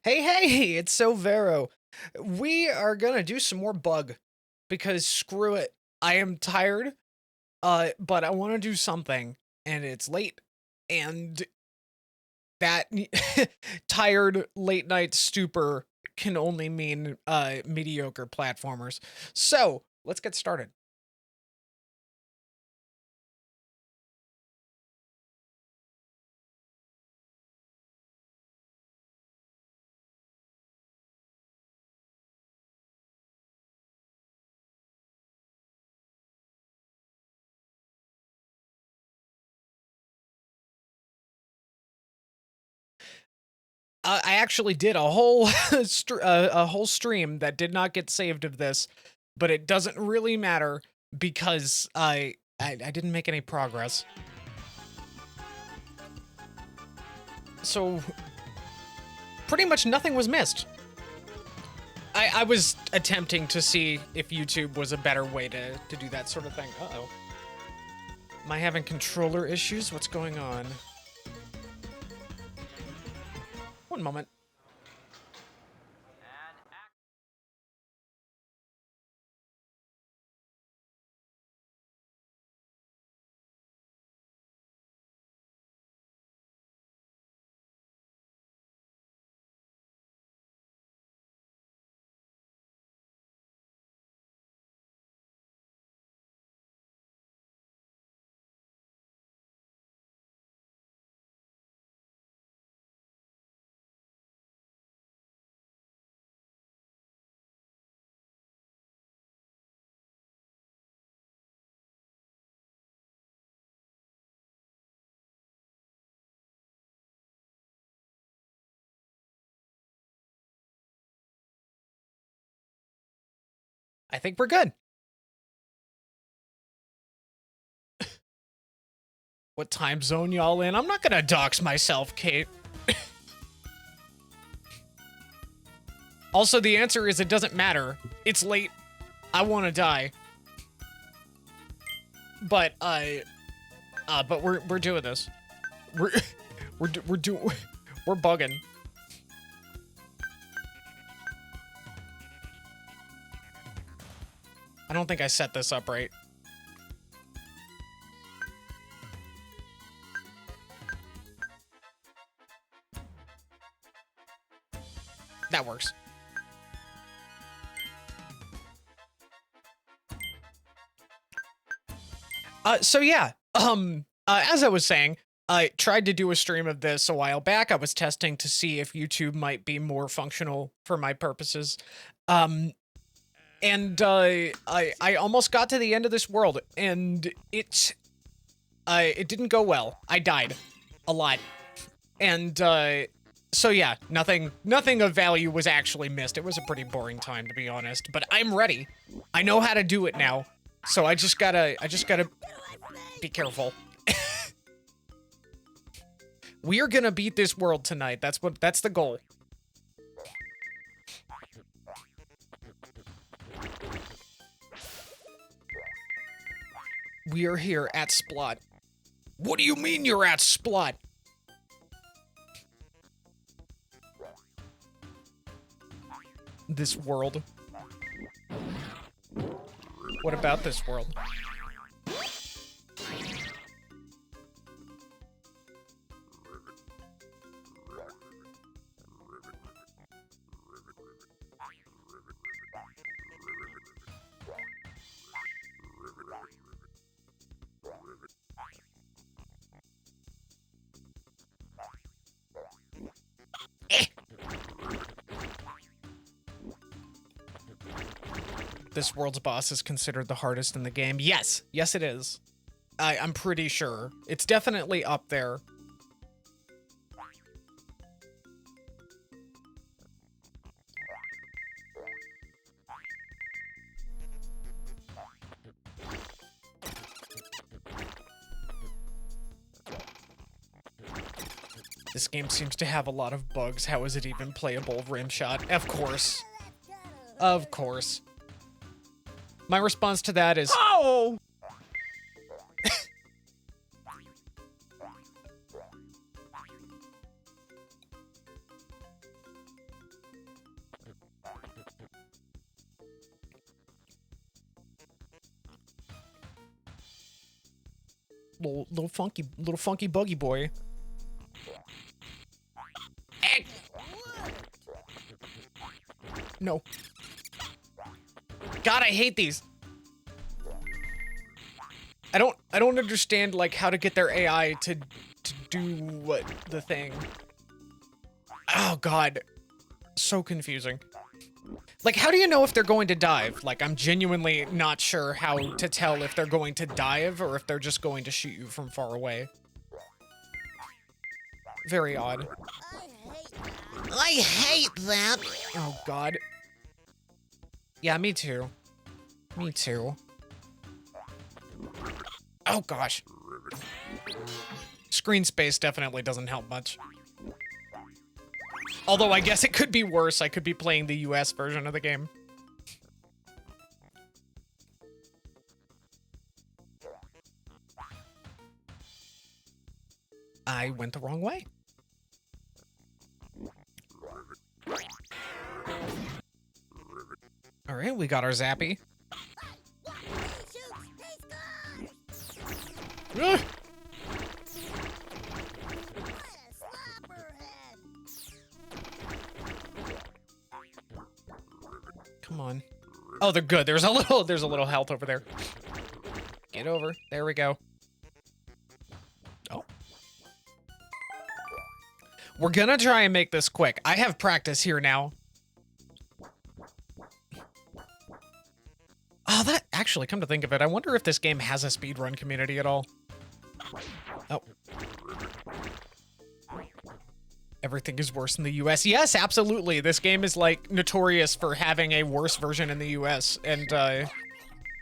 Hey, it's so Vero. We are gonna do some more bug because screw it. I am tired, but I want to do something, and it's late, and that tired late night stupor can only mean mediocre platformers. So let's get started. I actually did a whole a whole stream that did not get saved of this, but it doesn't really matter because I didn't make any progress. So pretty much nothing was missed. I was attempting to see if YouTube was a better way to do that sort of thing. Uh-oh. Am I having controller issues? What's going on? One moment. I think we're good. What time zone y'all in? I'm not gonna dox myself, Kate. Also, the answer is it doesn't matter. It's late. I want to die. But but we're doing this. We're we're doing we're bugging. I don't think I set this up right. That works. So yeah, as I was saying, I tried to do a stream of this a while back. I was testing to see if YouTube might be more functional for my purposes. And I almost got to the end of this world, and it didn't go well. I died a lot. And so yeah, nothing of value was actually missed. It was a pretty boring time, to be honest, but I'm ready. I know how to do it now. So I just gotta be careful. We are gonna beat this world tonight. That's the goal. We are here at Splot. What do you mean you're at Splot? This world. What about this world? This world's boss is considered the hardest in the game. Yes, it is. I'm pretty sure. It's definitely up there. This game seems to have a lot of bugs. How is it even playable? Rimshot. Of course. Of course. My response to that is, oh! Little funky buggy boy. Egg. No. God, I hate these. I don't understand like how to get their AI to do what the thing. Oh God, so confusing. Like, how do you know if they're going to dive? Like, I'm genuinely not sure how to tell if they're going to dive or if they're just going to shoot you from far away. Very odd. I hate that. Oh God. Yeah, me too. Me too. Oh gosh. Screen space definitely doesn't help much. Although I guess it could be worse. I could be playing the US version of the game. I went the wrong way. All right, we got our Zappy. Ugh. Come on. Oh, they're good. There's a little health over there. Get over. There we go. Oh. We're gonna try and make this quick. I have practice here now. Oh, that actually, come to think of it, I wonder if this game has a speedrun community at all. Oh. Everything is worse in the US. Yes, absolutely. This game is like notorious for having a worse version in the US, and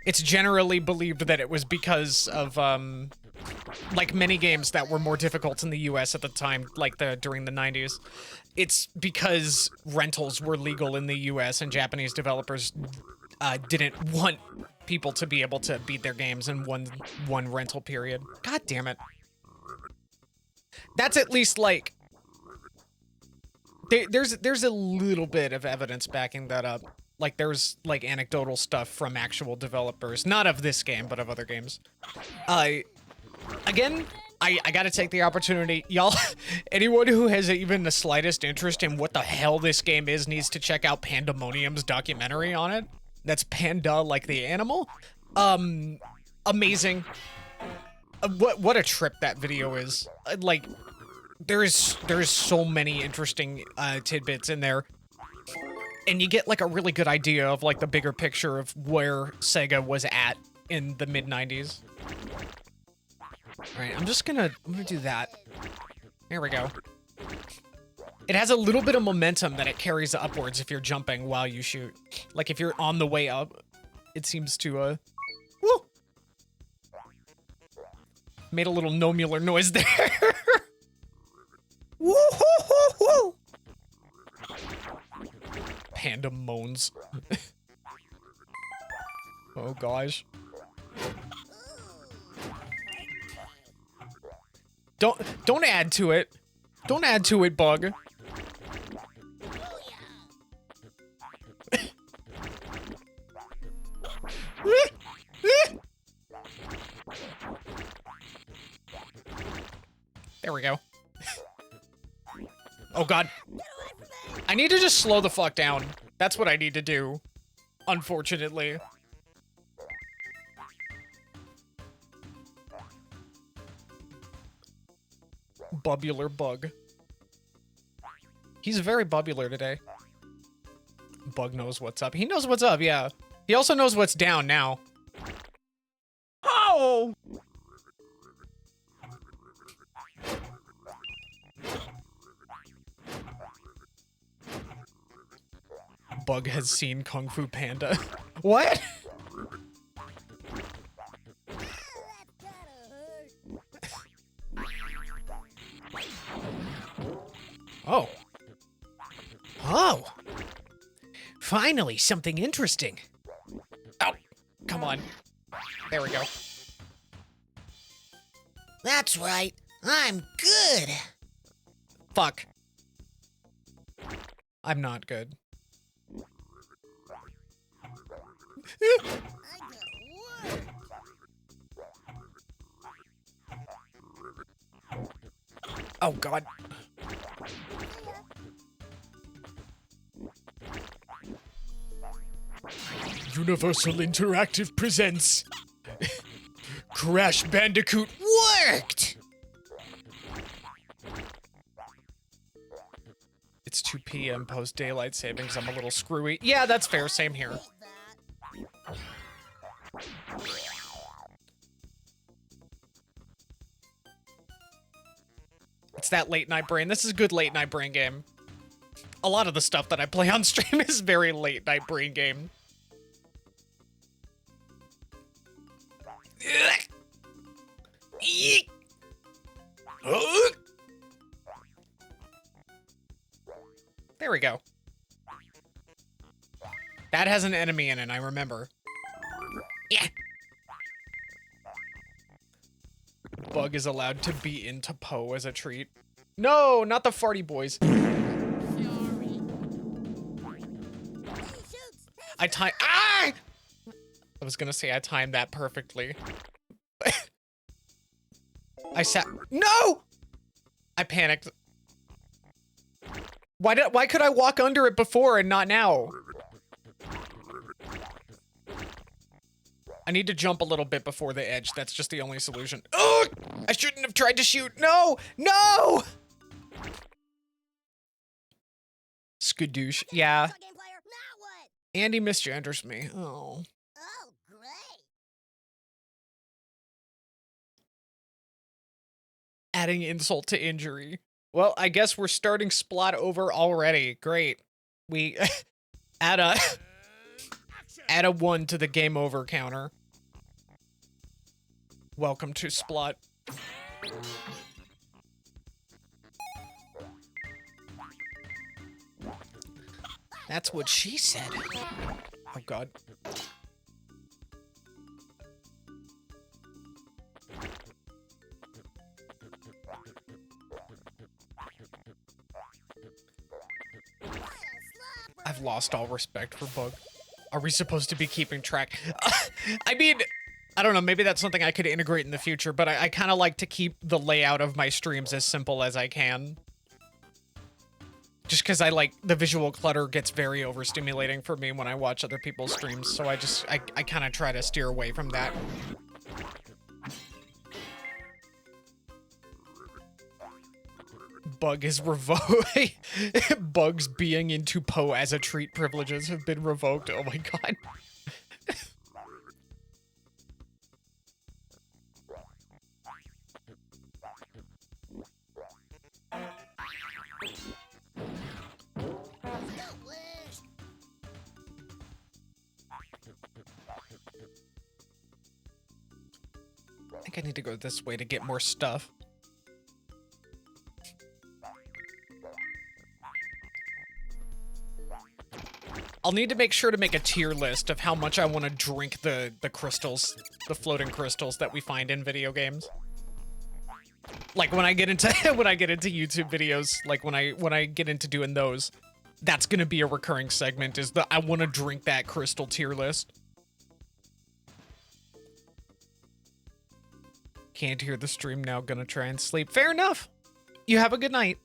it's generally believed that it was because of like many games that were more difficult in the US at the time, like during the 90s. It's because rentals were legal in the US and Japanese developers didn't want people to be able to beat their games in one rental period. God damn it. That's at least like there's a little bit of evidence backing that up. Like there's like anecdotal stuff from actual developers, not of this game, but of other games. Again, I gotta take the opportunity. Y'all, anyone who has even the slightest interest in what the hell this game is needs to check out Pandemonium's documentary on it. That's Panda, like the animal. Amazing. What a trip that video is. Like, there's so many interesting tidbits in there. And you get like a really good idea of like the bigger picture of where Sega was at in the mid-90s. Alright, I'm gonna do that. There we go. It has a little bit of momentum that it carries upwards if you're jumping while you shoot. Like if you're on the way up, it seems to woo! Made a little nomular noise there. Woo hoo hoo hoo! Panda moans. Oh gosh. Don't add to it. Don't add to it, bug. There we go. Oh god. I need to just slow the fuck down. That's what I need to do. Unfortunately. Bubular bug. He's very bubular today. Bug knows what's up. He knows what's up, yeah. He also knows what's down now. Oh! Bug has seen Kung Fu Panda. What? Oh. Oh. Finally, something interesting. Oh, come on. There we go. That's right. I'm good. Fuck. I'm not good. Oh, God. Universal Interactive presents Crash Bandicoot worked! It's 2 p.m. post daylight savings. I'm a little screwy. Yeah, that's fair. Same here. It's that late night brain. This is a good late night brain game. A lot of the stuff that I play on stream is very late night brain game. There we go. That has an enemy in it, I remember. Yeah. Bug is allowed to be into Poe as a treat. No, not the farty boys. I was gonna say I timed that perfectly. No! I panicked. Why could I walk under it before and not now? I need to jump a little bit before the edge. That's just the only solution. Oh! I shouldn't have tried to shoot. No! No! Skadoosh. Yeah. Andy misgenders me. Oh. Oh, great. Adding insult to injury. Well, I guess we're starting Splot over already. Great. We add a 1 to the game over counter. Welcome to Splot. That's what she said. Oh, God. I've lost all respect for Bug. Are we supposed to be keeping track? I mean, I don't know, maybe that's something I could integrate in the future, but I kind of like to keep the layout of my streams as simple as I can. Just because the visual clutter gets very overstimulating for me when I watch other people's streams, so I kind of try to steer away from that. Bug is revoked. Bug's being into Poe as a treat privileges have been revoked. Oh my God. I think I need to go this way to get more stuff. I'll need to make sure to make a tier list of how much I want to drink the crystals, the floating crystals that we find in video games. Like when I get into YouTube videos, like when I get into doing those, that's gonna be a recurring segment, is the I want to drink that crystal tier list. Can't hear the stream now, gonna try and sleep. Fair enough. You have a good night.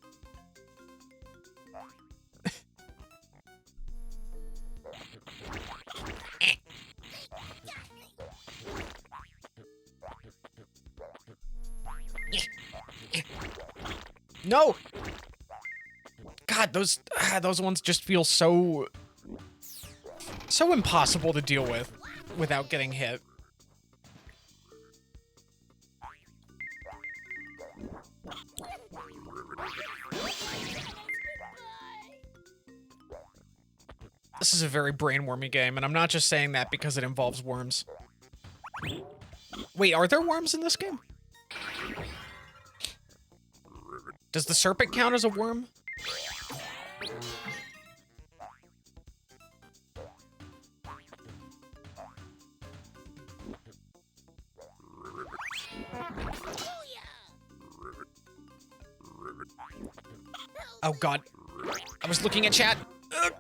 No! God, those ones just feel so impossible to deal with without getting hit. This is a very brain-wormy game, and I'm not just saying that because it involves worms. Wait, are there worms in this game? Does the serpent count as a worm? Oh God, I was looking at chat. Ugh.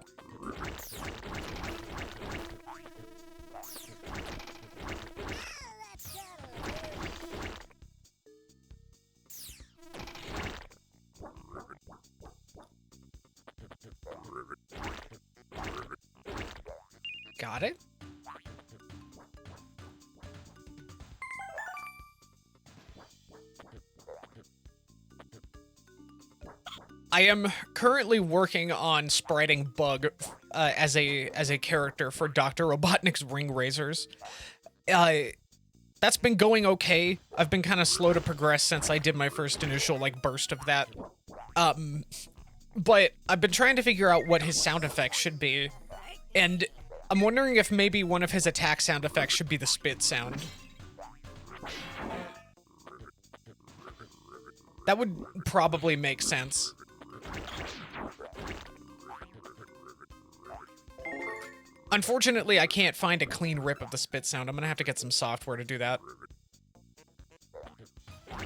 Got it. I am currently working on spriting Bug as a character for Dr. Robotnik's Ring Razors. That's been going okay. I've been kind of slow to progress since I did my first initial like burst of that. But I've been trying to figure out what his sound effects should be, and I'm wondering if maybe one of his attack sound effects should be the spit sound. That would probably make sense. Unfortunately, I can't find a clean rip of the spit sound. I'm gonna have to get some software to do that.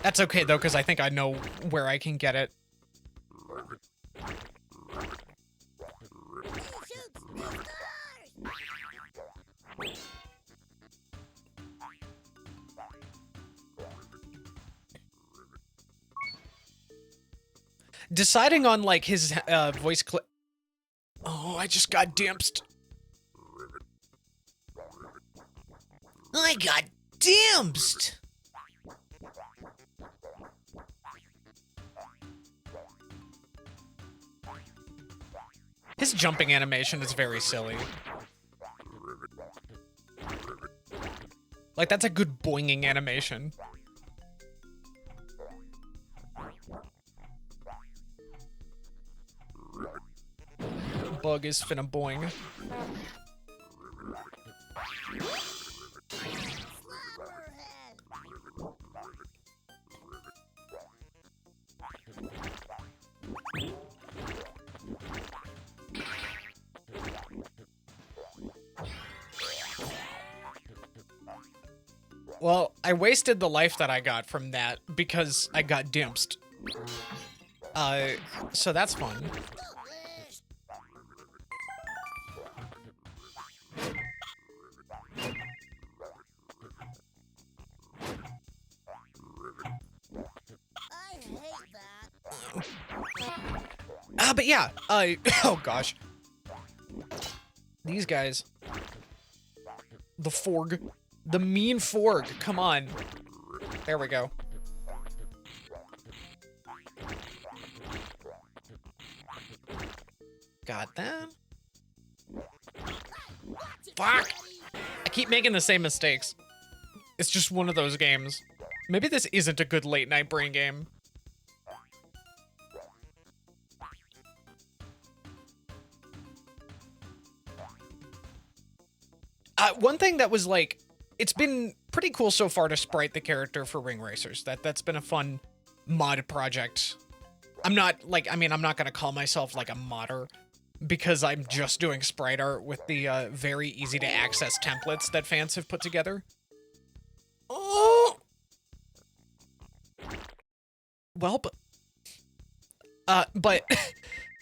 That's okay, though, because I think I know where I can get it. Deciding on, like, his voice clip... Oh, I just got dimpsed. I got dimsed. His jumping animation is very silly. Like, that's a good boinging animation. Bug is finna boing. Well, I wasted the life that I got from that because I got dimpsed. So that's fun. But yeah, oh gosh. These guys. The Forg. The mean Forg, come on. There we go. Got that. Fuck! I keep making the same mistakes. It's just one of those games. Maybe this isn't a good late night brain game. One thing that was like, it's been pretty cool so far to sprite the character for Ring Racers. That's been a fun mod project. I'm not like, I mean, I'm not gonna call myself like a modder because I'm just doing sprite art with the very easy to access templates that fans have put together. Oh, well, but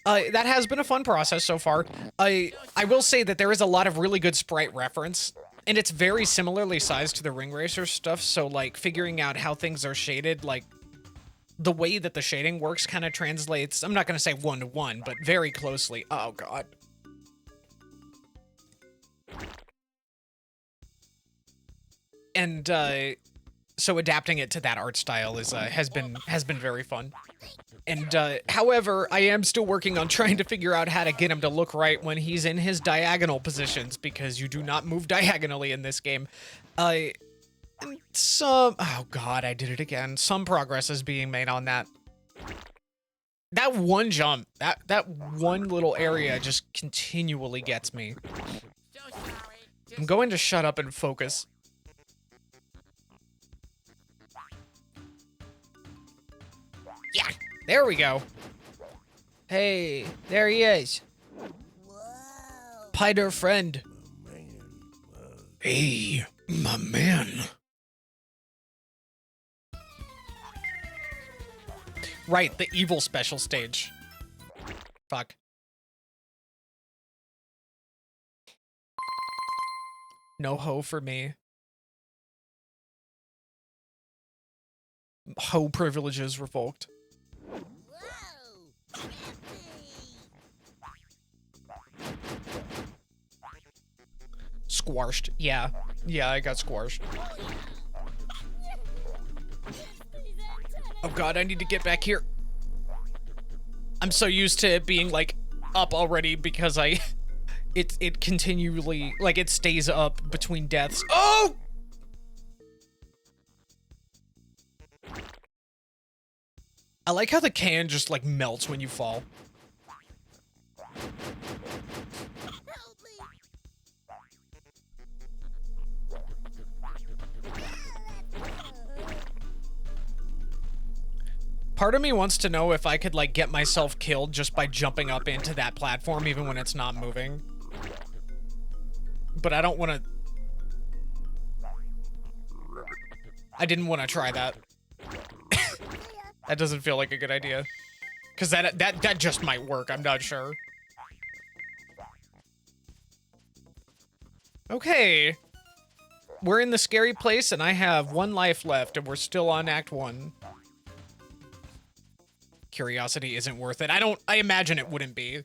that has been a fun process so far. I will say that there is a lot of really good sprite reference, and it's very similarly sized to the Ring Racer stuff, so, like, figuring out how things are shaded, like, the way that the shading works kind of translates, I'm not going to say one-to-one, but very closely. Oh, God. And, so adapting it to that art style is, has been very fun. And, however, I am still working on trying to figure out how to get him to look right when he's in his diagonal positions, because you do not move diagonally in this game. And some... Oh, God, I did it again. Some progress is being made on that. That one jump, that one little area just continually gets me. I'm going to shut up and focus. Yeah, there we go. Hey, there he is. Pider friend. Hey, my man. Right, the evil special stage. Fuck. No ho for me. Ho privileges revoked. squashed. Yeah. Yeah, I got squashed. Oh god, I need to get back here. I'm so used to it being, like, up already because it continually, like, it stays up between deaths. Oh! I like how the can just, like, melts when you fall. Part of me wants to know if I could, like, get myself killed just by jumping up into that platform even when it's not moving. But I don't want to... I didn't want to try that. That doesn't feel like a good idea. Because that just might work, I'm not sure. Okay. We're in the scary place and I have 1 life left and we're still on Act 1. Curiosity isn't worth it. I imagine it wouldn't be.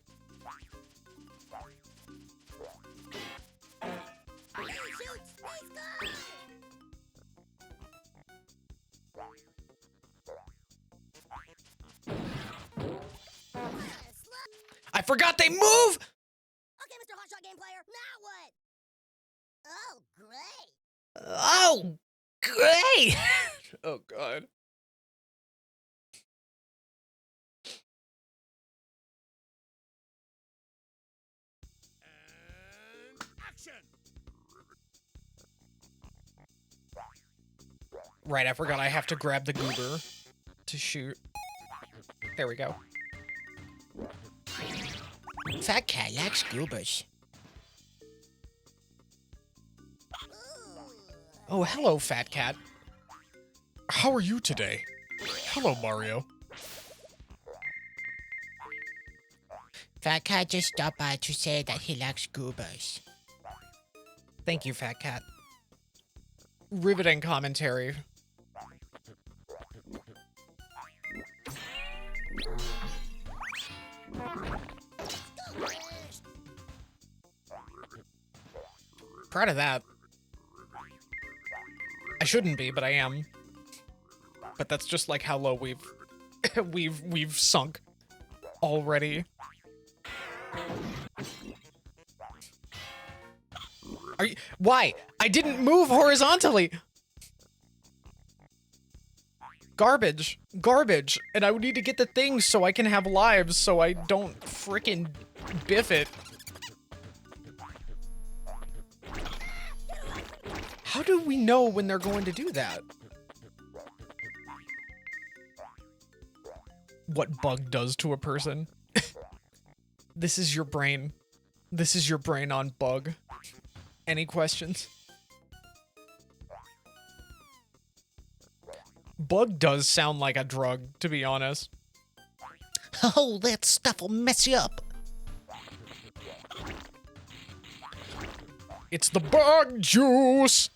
I forgot they move! Okay, Mr. Hotshot Game Player, now what? Oh, great! Oh, great! Oh, God. Right, I forgot I have to grab the goober to shoot. There we go. Fat cat likes goobers. Oh, hello, fat cat. How are you today? Hello, Mario. Fat cat just stopped by to say that he likes goobers. Thank you, fat cat. Riveting commentary. Proud of that. I shouldn't be, but I am. But that's just like how low we've we've sunk already. Are you, why? I didn't move horizontally. Garbage. Garbage. And I would need to get the things so I can have lives so I don't frickin' biff it. How do we know when they're going to do that? What bug does to a person? This is your brain. This is your brain on bug. Any questions? Bug does sound like a drug, to be honest. Oh, that stuff will mess you up. It's the bug juice!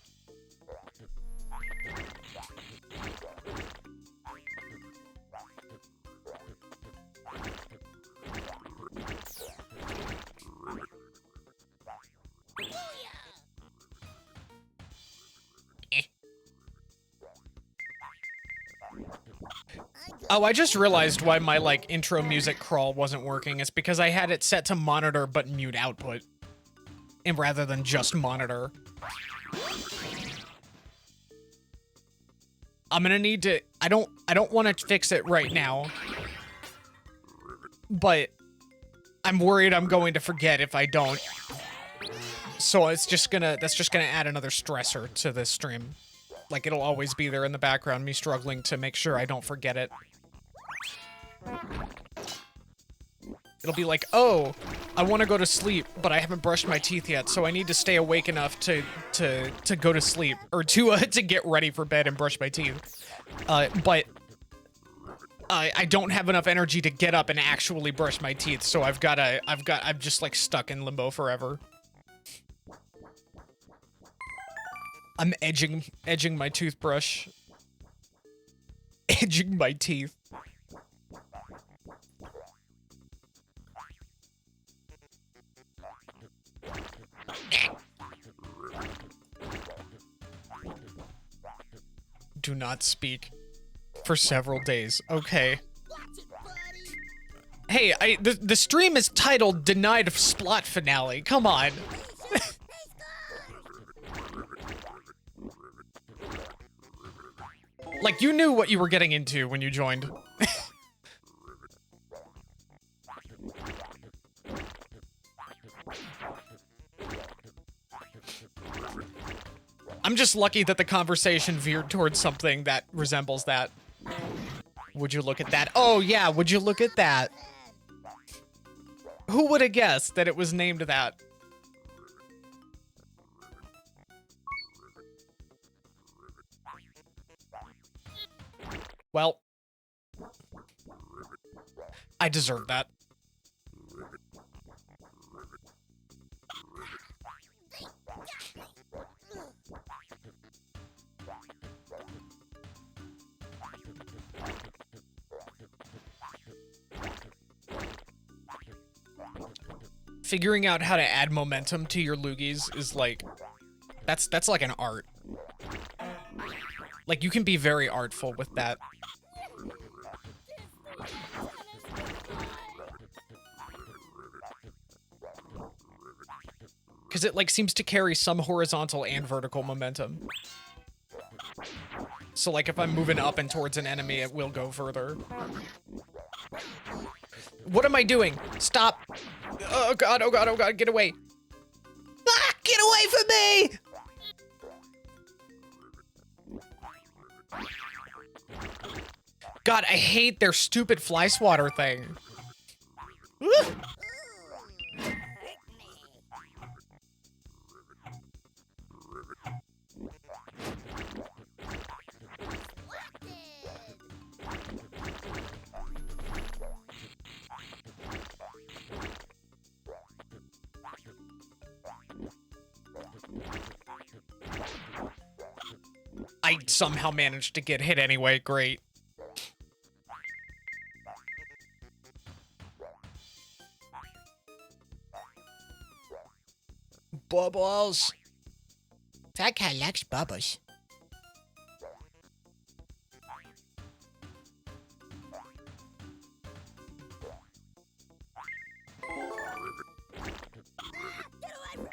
Oh, I just realized why my, like, intro music crawl wasn't working. It's because I had it set to monitor but mute output. And rather than just monitor. I'm gonna need to... I don't want to fix it right now. But I'm worried I'm going to forget if I don't. So it's just gonna... That's just gonna add another stressor to this stream. Like, it'll always be there in the background, me struggling to make sure I don't forget it. It'll be like, oh, I want to go to sleep, but I haven't brushed my teeth yet, so I need to stay awake enough to go to sleep, or to get ready for bed and brush my teeth. But I don't have enough energy to get up and actually brush my teeth, so I'm just like stuck in limbo forever. I'm edging my toothbrush. Edging my teeth. do not speak for several days. Okay. Watch it, buddy. Hey, the stream is titled Denied Splot Finale. Come on. He's gone. Like, you knew what you were getting into when you joined. I'm just lucky that the conversation veered towards something that resembles that. Would you look at that? Oh, yeah, would you look at that? Who would have guessed that it was named that? Well, I deserve that. Figuring out how to add momentum to your loogies is like, that's like an art. Like, you can be very artful with that. Because it, like, seems to carry some horizontal and vertical momentum. So, like, if I'm moving up and towards an enemy, it will go further. What am I doing? Stop! Oh god, oh god, oh god, get away! Ah! Get away from me! God, I hate their stupid fly swatter thing. Ooh, hurt me. I somehow managed to get hit anyway, great. Bubbles. That guy likes bubbles. Get away from me!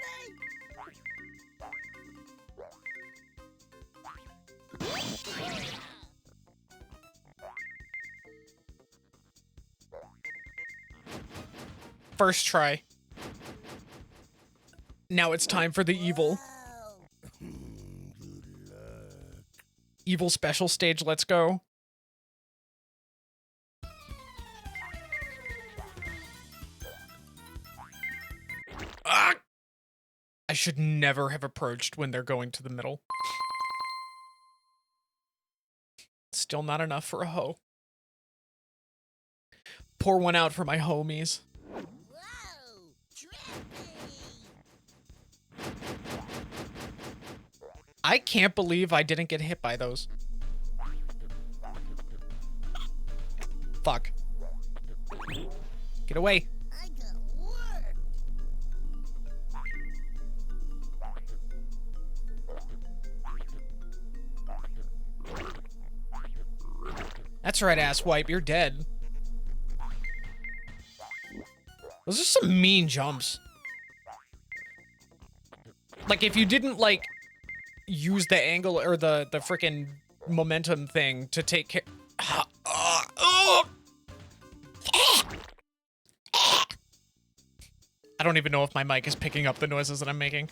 First try. Now it's time for the evil. Oh. Evil special stage, let's go. Ah! I should never have approached when they're going to the middle. Still not enough for a hoe. Pour one out for my homies. Whoa! Trippy! I can't believe I didn't get hit by those. Fuck. Get away. I got work! That's right, asswipe. You're dead. Those are some mean jumps. Like, if you didn't, like, use the angle or the frickin' momentum thing to take care... I don't even know if my mic is picking up the noises that I'm making.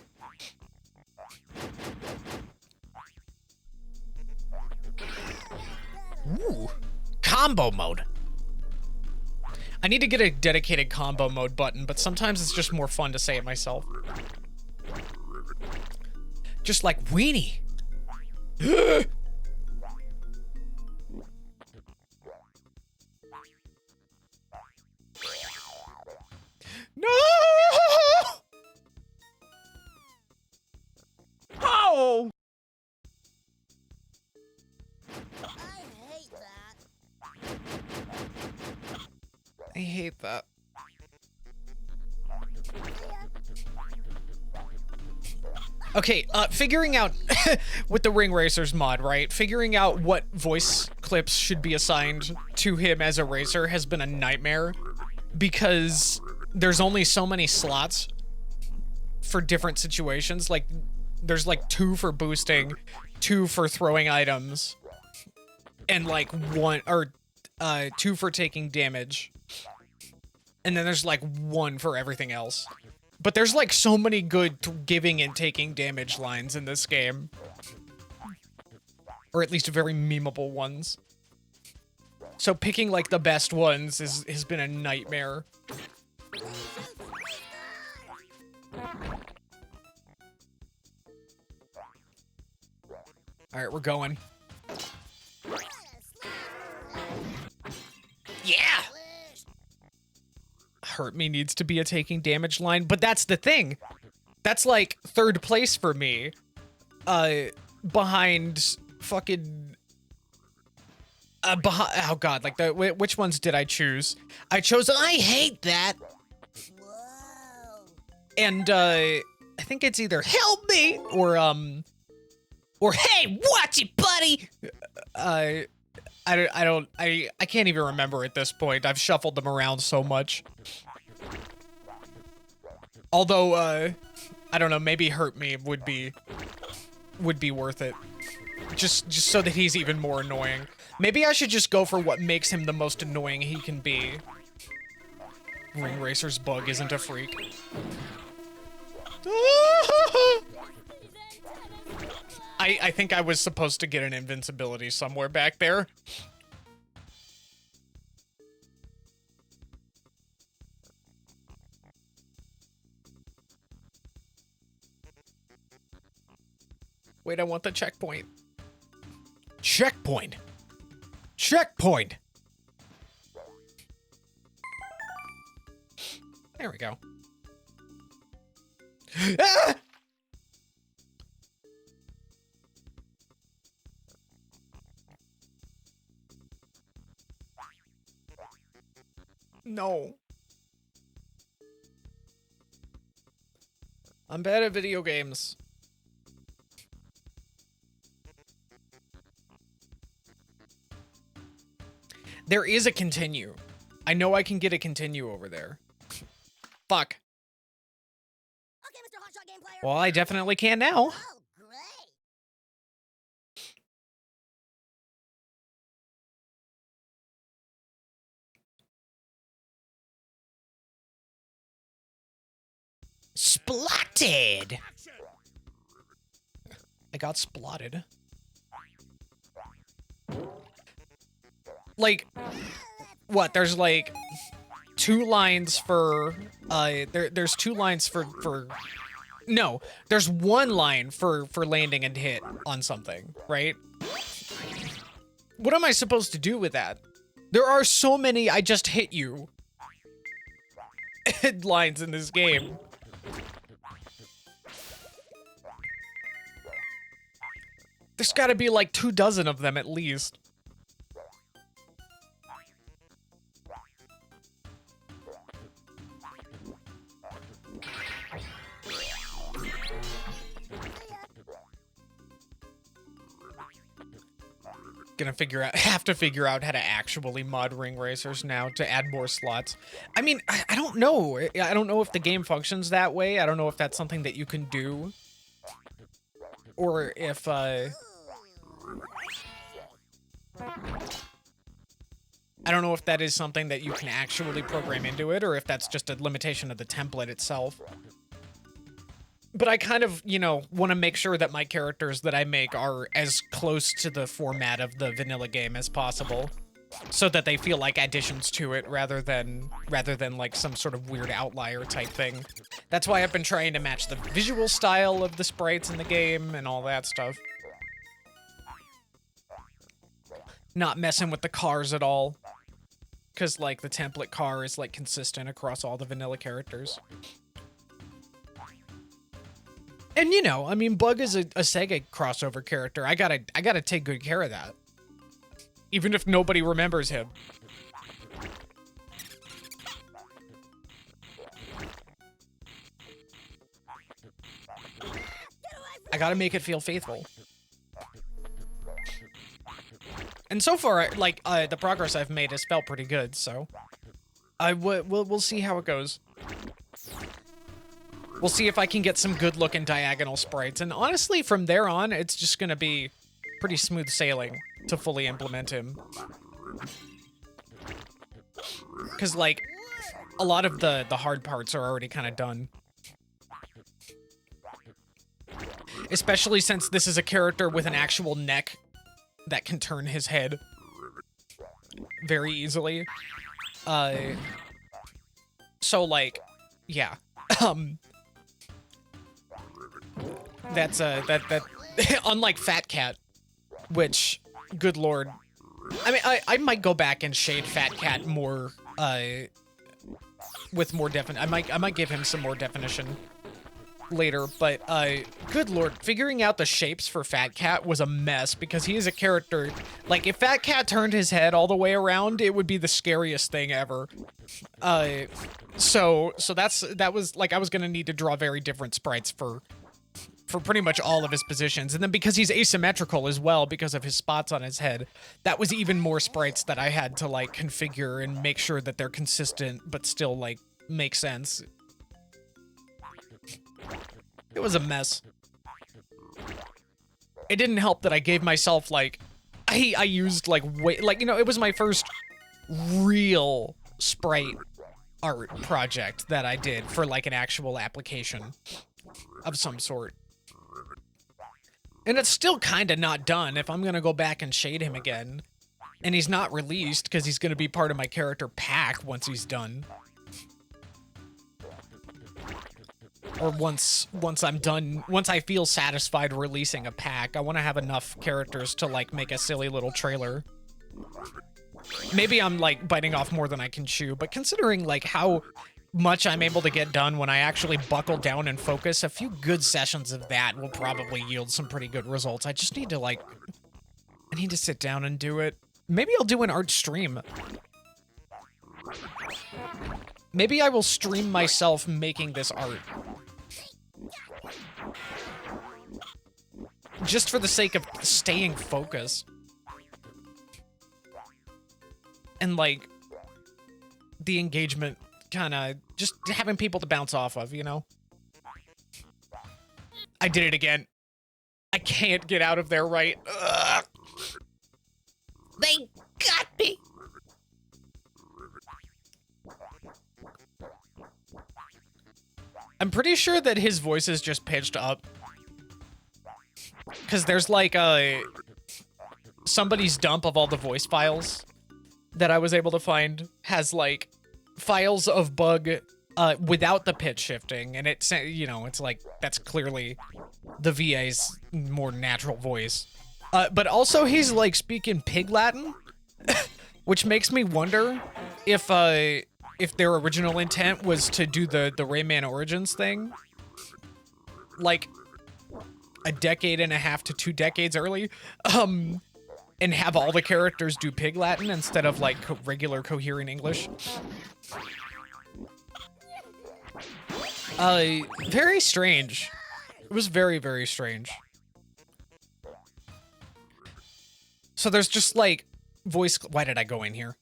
Ooh. Combo mode. I need to get a dedicated combo mode button, but sometimes it's just more fun to say it myself. Just like Weenie. No! Oh! I hate that. I hate that. Okay, figuring out with the Ring Racers mod, right? Figuring out what voice clips should be assigned to him as a racer has been a nightmare because there's only so many slots for different situations. Like, there's like 2 for boosting, 2 for throwing items, and like 2 for taking damage. And then there's like 1 for everything else. But there's like so many good giving and taking damage lines in this game. Or at least very memeable ones. So picking like the best ones has been a nightmare. Alright, we're going. Yeah! Hurt Me needs to be a taking damage line, but that's the thing. That's like 3rd place for me. Behind fucking... oh god, like which ones did I choose? I chose I Hate That. Whoa. And I think it's either Help Me or Hey, watch it, buddy. I can't even remember at this point. I've shuffled them around so much. Although, I don't know, maybe Hurt Me would be worth it. Just so that he's even more annoying. Maybe I should just go for what makes him the most annoying he can be. Ring Racer's bug isn't a freak. I think I was supposed to get an invincibility somewhere back there. Wait, I want the checkpoint. Checkpoint! Checkpoint! There we go. Ah! No. I'm bad at video games. There is a continue. I know I can get a continue over there. Fuck. Okay, Mr. Hotshot Game Player. Well, I definitely can now. Oh, great. Splotted! I got splotted. Like, what? There's like 2 lines for, there's 2 lines for, no, there's 1 line for landing and hit on something, right? What am I supposed to do with that? There are so many I just hit you lines in this game. There's gotta be like 2 dozen of them at least. Have to figure out how to actually mod Ring Racers now to add more slots. I mean, I don't know. I don't know if the game functions that way. I don't know if that's something that you can do. Or if, I don't know if that is something that you can actually program into it, or if that's just a limitation of the template itself. But I kind of, you know, want to make sure that my characters that I make are as close to the format of the vanilla game as possible, so that they feel like additions to it rather than like some sort of weird outlier type thing. That's why I've been trying to match the visual style of the sprites in the game and all that stuff. Not messing with the cars at all, because like the template car is like consistent across all the vanilla characters. And you know, I mean, Bug is a Sega crossover character. I gotta take good care of that. Even if nobody remembers him. Get away I gotta make it feel faithful. And so far, like, the progress I've made has felt pretty good, so... we'll see how it goes. We'll see if I can get some good-looking diagonal sprites, and honestly, from there on, it's just gonna be pretty smooth sailing to fully implement him. Because, like, a lot of the hard parts are already kind of done. Especially since this is a character with an actual neck that can turn his head very easily. So, like, yeah. That's, that, unlike Fat Cat, which, good lord. I mean, I might go back and shade Fat Cat more, with more I might give him some more definition later, but, good lord, figuring out the shapes for Fat Cat was a mess, because he is a character, like, if Fat Cat turned his head all the way around, it would be the scariest thing ever. So that was, like, I was gonna need to draw very different sprites for pretty much all of his positions, and then because he's asymmetrical as well, because of his spots on his head, that was even more sprites that I had to, like, configure and make sure that they're consistent, but still, like, make sense. It was a mess. It didn't help that I gave myself, like, I used, like, you know, it was my first real sprite art project that I did for, like, an actual application of some sort. And it's still kind of not done if I'm going to go back and shade him again. And he's not released because he's going to be part of my character pack once he's done. Or once I'm done, once I feel satisfied releasing a pack, I want to have enough characters to, like, make a silly little trailer. Maybe I'm, like, biting off more than I can chew, but considering, like, how much I'm able to get done when I actually buckle down and focus, a few good sessions of that will probably yield some pretty good results. I just need to, like, I need to sit down and do it. Maybe I'll do an art stream. Maybe I will stream myself making this art. Just for the sake of staying focused. And, like, the engagement, kind of just having people to bounce off of, you know? I did it again. I can't get out of there right. Ugh. They got me. I'm pretty sure that his voice is just pitched up. Because there's, like, somebody's dump of all the voice files that I was able to find has, like, files of bug without the pitch shifting, and it's, you know, it's like, that's clearly the VA's more natural voice. But also he's, like, speaking Pig Latin, which makes me wonder if their original intent was to do the Rayman Origins thing, like, a decade and a half to 2 decades early, and have all the characters do Pig Latin instead of, like, regular coherent English. Very strange. It was very, very strange. So there's just, like, voice... Why did I go in here?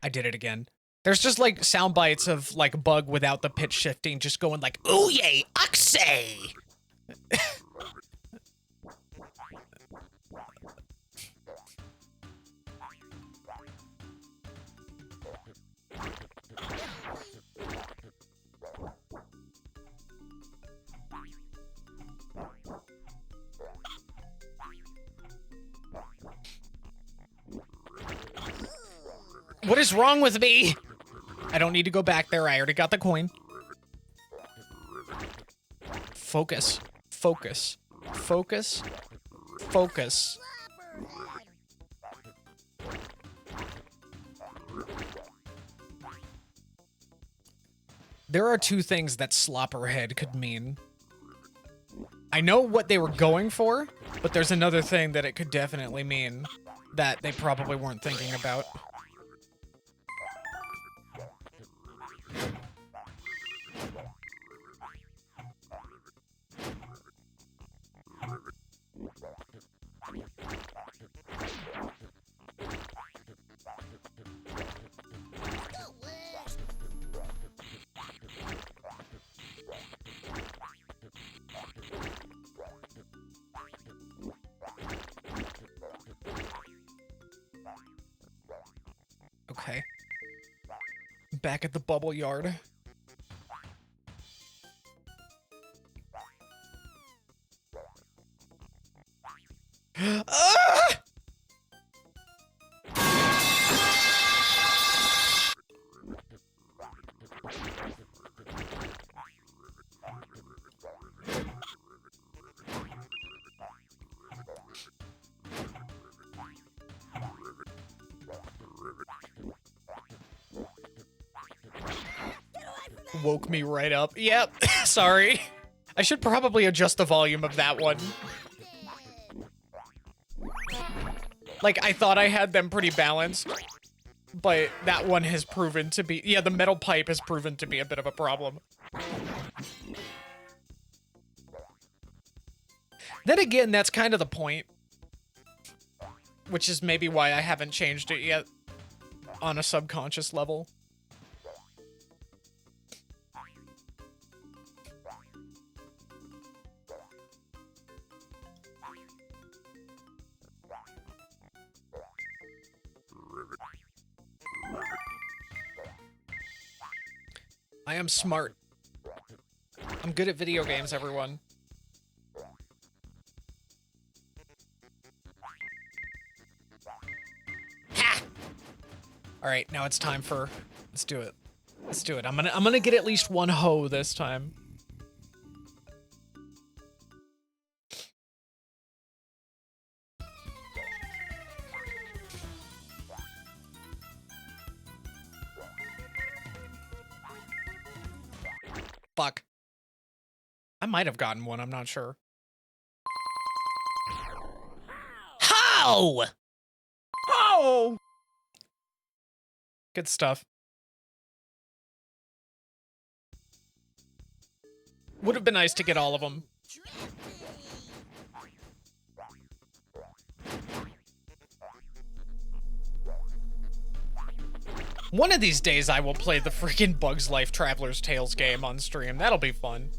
I did it again. There's just, like, sound bites of, like, bug without the pitch shifting, just going like, "Ooh yay, oxay!" What is wrong with me? I don't need to go back there. I already got the coin. Focus. Focus. Focus. Focus. There are 2 things that slopperhead could mean. I know what they were going for, but there's another thing that it could definitely mean that they probably weren't thinking about. Okay. Back at the bubble yard. Ah! Woke me right up. Yep. Sorry. I should probably adjust the volume of that one. Like, I thought I had them pretty balanced, but that one has proven to be... Yeah, the metal pipe has proven to be a bit of a problem. Then again, that's kind of the point. Which is maybe why I haven't changed it yet on a subconscious level. I am smart. I'm good at video games, everyone. Ha! All right, now it's time for... Let's do it. Let's do it. I'm gonna get at least one hoe this time. Fuck. I might have gotten one, I'm not sure. How? Oh! Good stuff. Would have been nice to get all of them. One of these days I will play the freaking Bugs Life Traveler's Tales game on stream. That'll be fun.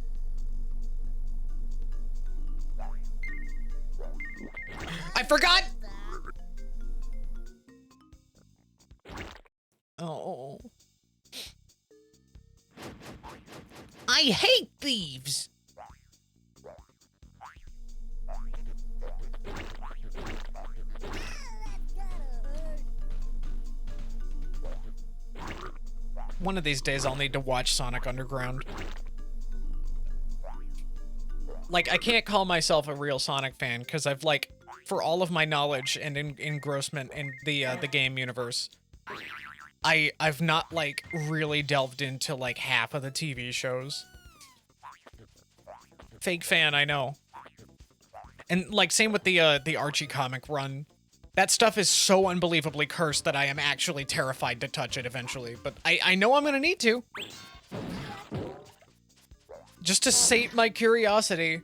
I forgot! Oh. I hate thieves! One of these days I'll need to watch Sonic Underground. Like, I can't call myself a real Sonic fan, because I've, like, for all of my knowledge and engrossment in the game universe, I've not, like, really delved into, like, half of the TV shows. Fake fan, I know. And, like, same with the Archie comic run. That stuff is so unbelievably cursed that I am actually terrified to touch it eventually, but I know I'm gonna need to. Just to sate my curiosity.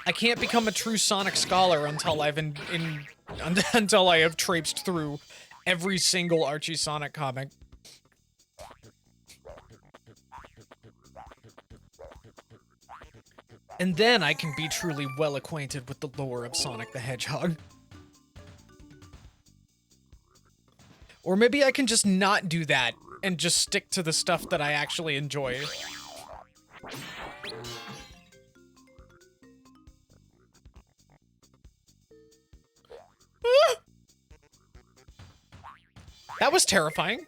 I can't become a true Sonic scholar until I've until I have traipsed through every single Archie Sonic comic. And then I can be truly well acquainted with the lore of Sonic the Hedgehog. Or maybe I can just not do that and just stick to the stuff that I actually enjoy. Ah! That was terrifying.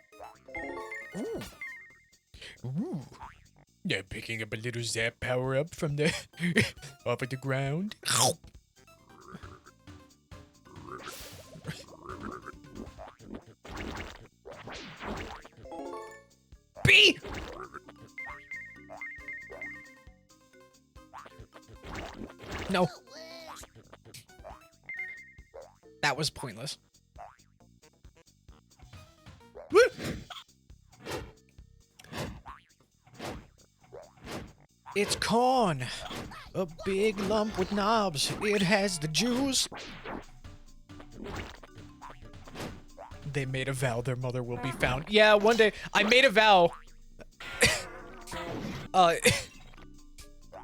Ooh. Ooh. Yeah, picking up a little zap power up from the off of the ground. B! No. That was pointless. Woo! It's corn, a big lump with knobs. It has the juice. They made a vow their mother will be found. Yeah, one day I made a vow.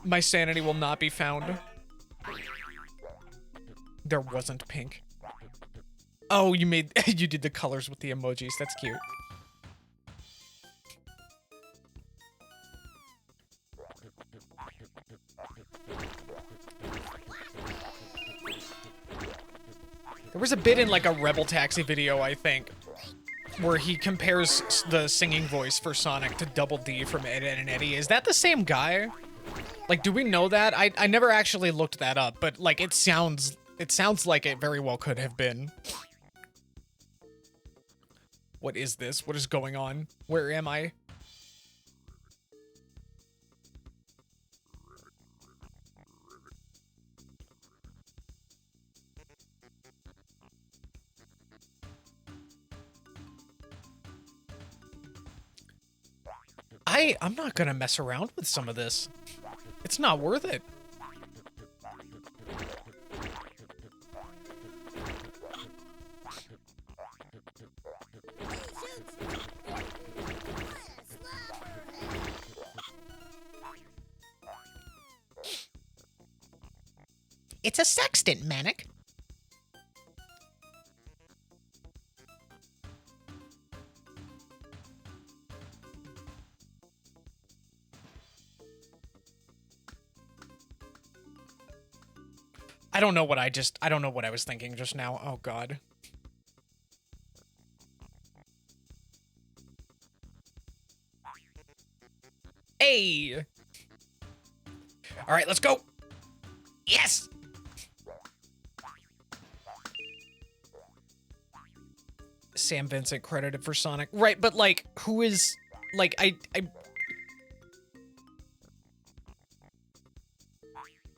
My sanity will not be found. There wasn't pink. Oh, you made you did the colors with the emojis. That's cute. There was a bit in like a Rebel Taxi video, I think, where he compares the singing voice for Sonic to Double D from Ed, Edd n Eddy. Is that the same guy? Like, do we know that? I never actually looked that up, but like it sounds like it very well could have been. What is this? What is going on? Where am I? I'm not gonna mess around with some of this. It's not worth it. It's a sextant, Manic. I don't know what I don't know what I was thinking just now. Oh god. Hey! Alright, let's go! Yes! Sam Vincent credited for Sonic. Right, but like, who is... Like, I...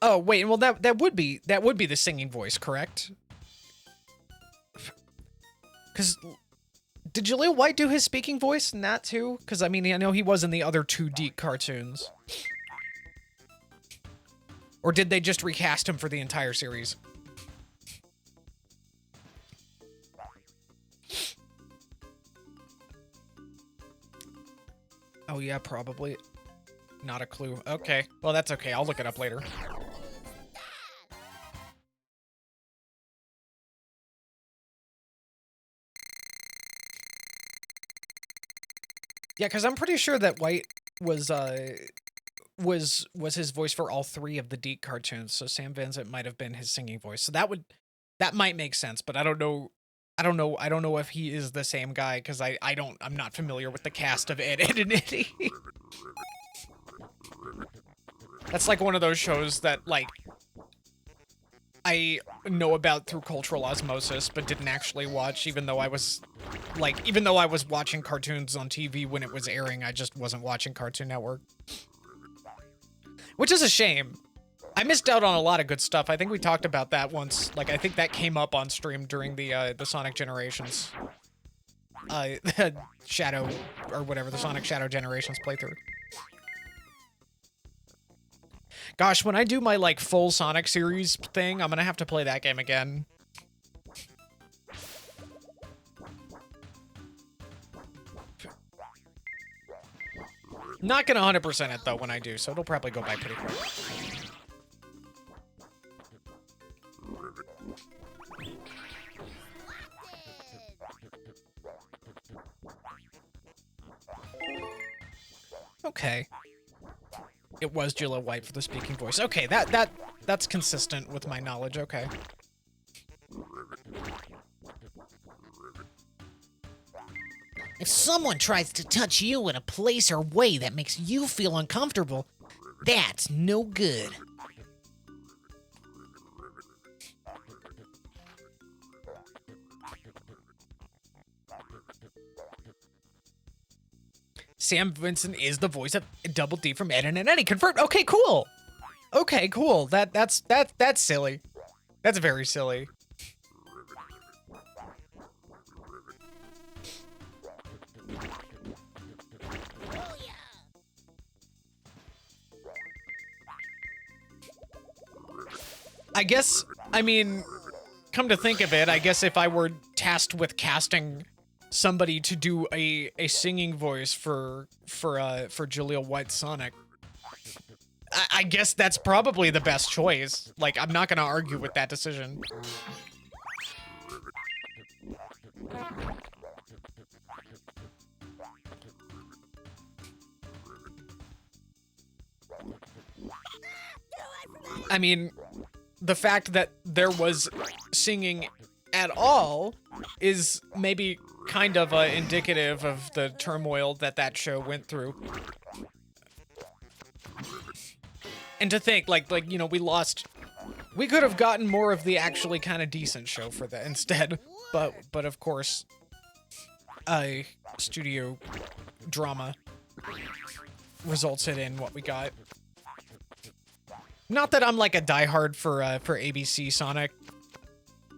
Oh, wait, well that would be the singing voice, correct? Cause did Jaleel White do his speaking voice in that too? Cause I mean I know he was in the other two Deke cartoons. Or did they just recast him for the entire series? Oh yeah, probably. Not a clue. Okay. Well, that's okay. I'll look it up later. Yeah, because I'm pretty sure that White was his voice for all three of the Deke cartoons, so Sam Vincent might have been his singing voice. So that might make sense, but I don't know if he is the same guy, because I'm not familiar with the cast of Ed, Edd n Eddy. That's like one of those shows that, like, I know about through cultural osmosis, but didn't actually watch, even though I was watching cartoons on TV when it was airing, I just wasn't watching Cartoon Network. Which is a shame. I missed out on a lot of good stuff. I think we talked about that once. Like, I think that came up on stream during the Sonic Generations. Shadow, or whatever, the Sonic Shadow Generations playthrough. Gosh, when I do my, like, full Sonic series thing, I'm gonna have to play that game again. Not gonna 100% it, though, when I do, so it'll probably go by pretty quick. Okay. It was Jaleel White for the speaking voice. Okay, that's consistent with my knowledge. Okay. If someone tries to touch you in a place or way that makes you feel uncomfortable, that's no good. Sam Vincent is the voice of Double D from Ed, Edd n Eddy. Confirmed. Okay, cool. Okay, cool. That's silly. That's very silly. I guess, I mean, come to think of it, I guess if I were tasked with casting somebody to do a singing voice for Jaleel White Sonic, I guess that's probably the best choice. Like, I'm not gonna argue with that decision. I mean, the fact that there was singing at all is maybe kind of indicative of the turmoil that that show went through. And to think, like you know, we could have gotten more of the actually kind of decent show for that instead. But of course, studio drama resulted in what we got. Not that I'm like a diehard for ABC Sonic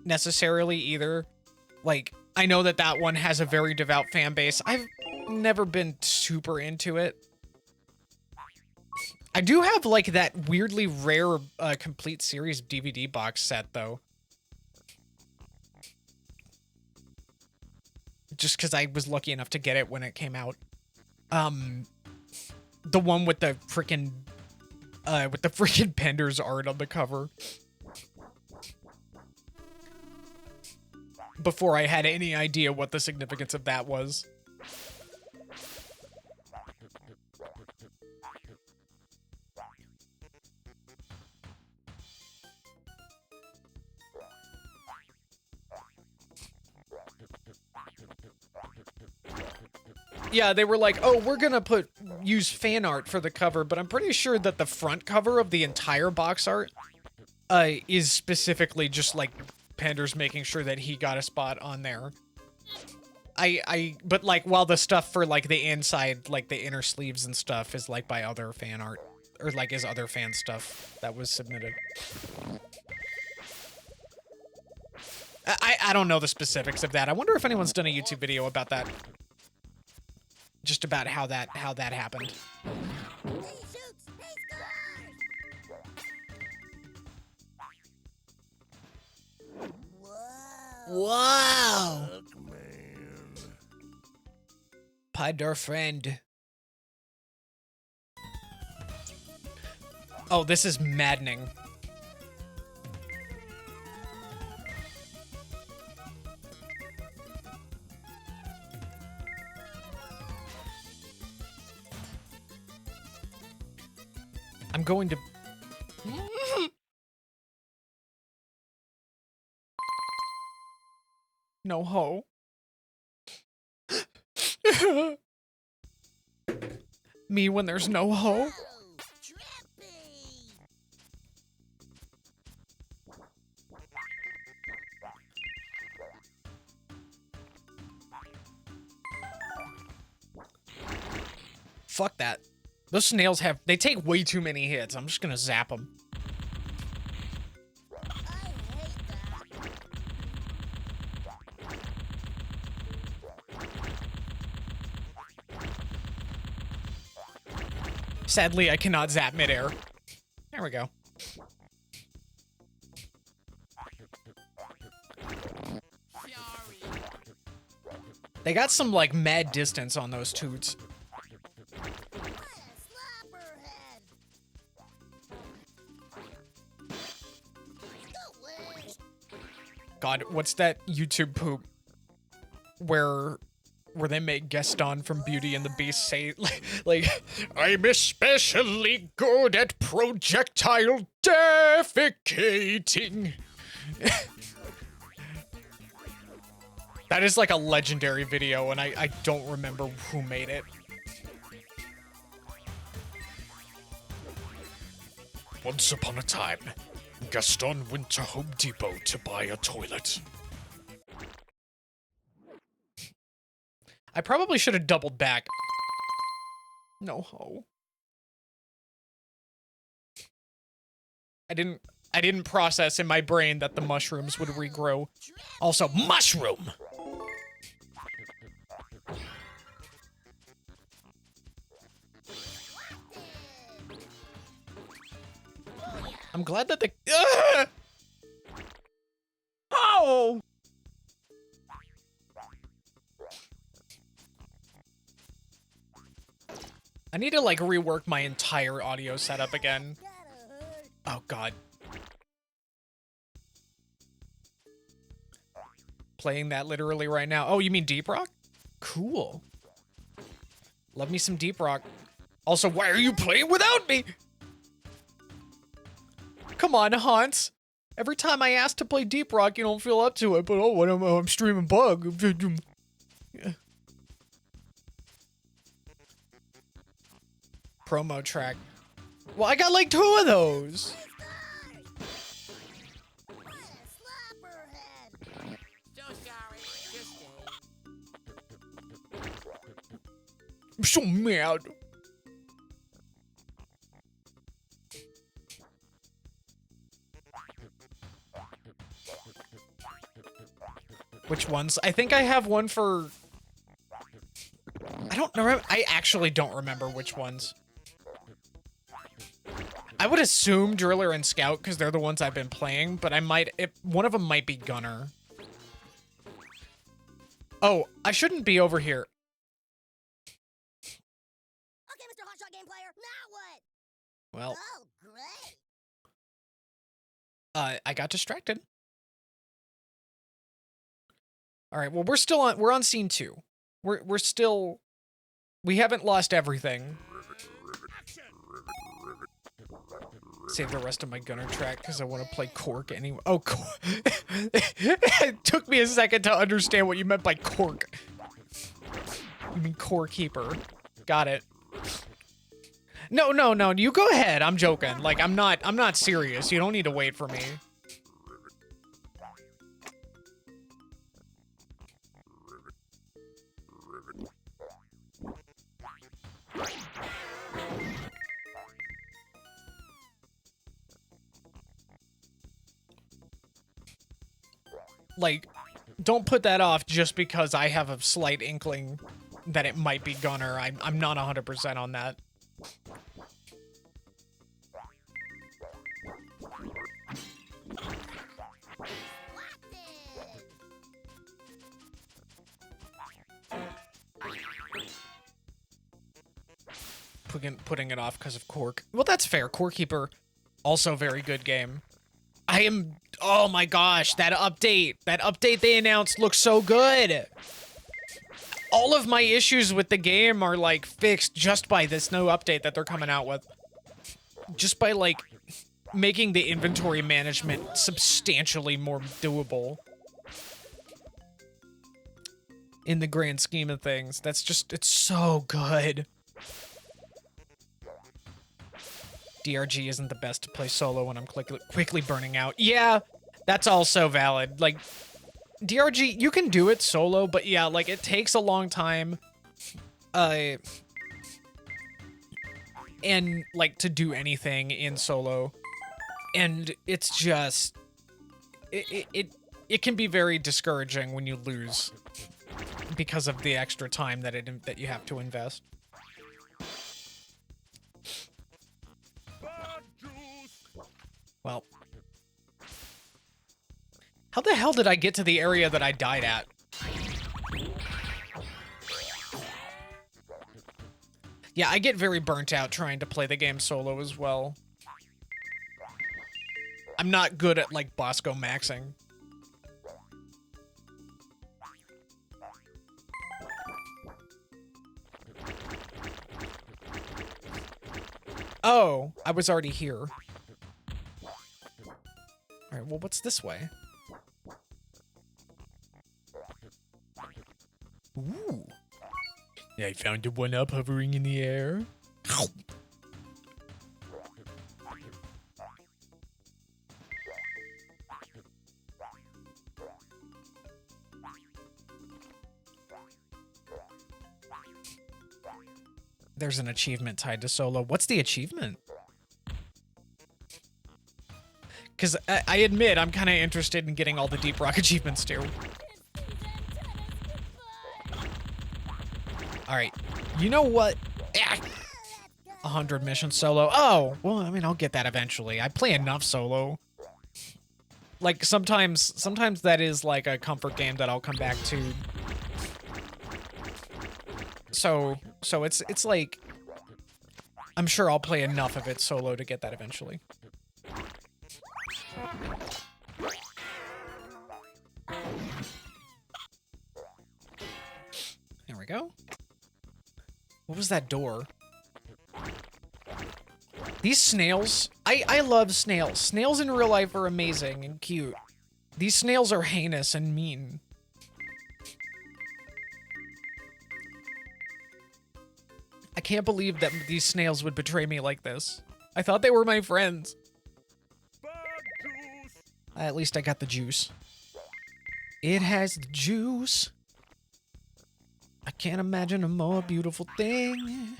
necessarily either. Like, I know that that one has a very devout fan base. I've never been super into it. I do have like that weirdly rare complete series DVD box set though. Just because I was lucky enough to get it when it came out. The one with the freaking Pender's art on the cover. Before I had any idea what the significance of that was. Yeah, they were like, oh, we're gonna use fan art for the cover, but I'm pretty sure that the front cover of the entire box art is specifically just like Pander's making sure that he got a spot on there. But like, while the stuff for like the inside, like the inner sleeves and stuff is like by other fan art, or like is other fan stuff that was submitted. I don't know the specifics of that. I wonder if anyone's done a YouTube video about that. Just about how that happened. He shoots, he scores! Whoa. Wow. Pied our friend. Oh, this is maddening. I'm going to... No ho. Me when there's no ho. Oh, trippy! Fuck that. Those snails they take way too many hits. I'm just gonna zap them. I hate that. Sadly, I cannot zap midair. There we go. They got some, like, mad distance on those toots. What a slapperhead! Delish! God, what's that YouTube poop where they make Gaston from Beauty and the Beast say, like, I'm especially good at projectile defecating. That is like a legendary video, and I don't remember who made it. Once upon a time, Gaston went to Home Depot to buy a toilet. I probably should have doubled back. No ho. I didn't process in my brain that the mushrooms would regrow. Also, mushroom! I'm glad that the... Oh! I need to like rework my entire audio setup again. Gotta hurt. Oh god. Playing that literally right now. Oh, you mean Deep Rock? Cool. Love me some Deep Rock. Also, why are you playing without me? Come on, Hans. Every time I ask to play Deep Rock, you don't feel up to it. But oh, when I'm streaming Bug. Promo track. Well, I got like 2 of those. What a slapperhead. So sorry. Just I'm so mad. Which ones? I think I have one for... I don't know. I actually don't remember which ones. I would assume Driller and Scout because they're the ones I've been playing, but I might... one of them might be Gunner. Oh, I shouldn't be over here. Okay, Mr. Hotshot Game Player, now what? Well, Oh, great. I got distracted. All right, well, we're on scene 2. We're still... We haven't lost everything. Save the rest of my Gunner track because I want to play Cork anyway. Oh, it took me a second to understand what you meant by Cork. You mean Core Keeper. Got it. No, you go ahead. I'm joking. Like, I'm not serious. You don't need to wait for me. Like, don't put that off just because I have a slight inkling that it might be Gunner. I'm not 100% on that. Putting it off because of Cork. Well, that's fair. Core Keeper, also very good game. Oh my gosh, that update they announced looks so good. All of my issues with the game are like fixed just by this new update that they're coming out with. Just by like making the inventory management substantially more doable. In the grand scheme of things, it's so good. DRG isn't the best to play solo when I'm quickly burning out. Yeah, that's also valid. Like, DRG, you can do it solo, but yeah, like, it takes a long time. And, like, to do anything in solo. And it's just... It can be very discouraging when you lose. Because of the extra time that you have to invest. Well, how the hell did I get to the area that I died at? Yeah, I get very burnt out trying to play the game solo as well. I'm not good at, like, Bosco maxing. Oh, I was already here. Alright, well, what's this way? Ooh. I found a 1-up hovering in the air. Ow. There's an achievement tied to solo. What's the achievement? Because I admit I'm kind of interested in getting all the Deep Rock achievements too. Alright, you know what? 100 missions solo. Oh, well, I mean, I'll get that eventually. I play enough solo. Like, sometimes that is like a comfort game that I'll come back to. So it's like, I'm sure I'll play enough of it solo to get that eventually. There we go. What was that door? These snails, I love snails. Snails in real life are amazing and cute. These snails are heinous and mean. I can't believe that these snails would betray me like this. I thought they were my friends. At least I got the juice. It has the juice. I can't imagine a more beautiful thing.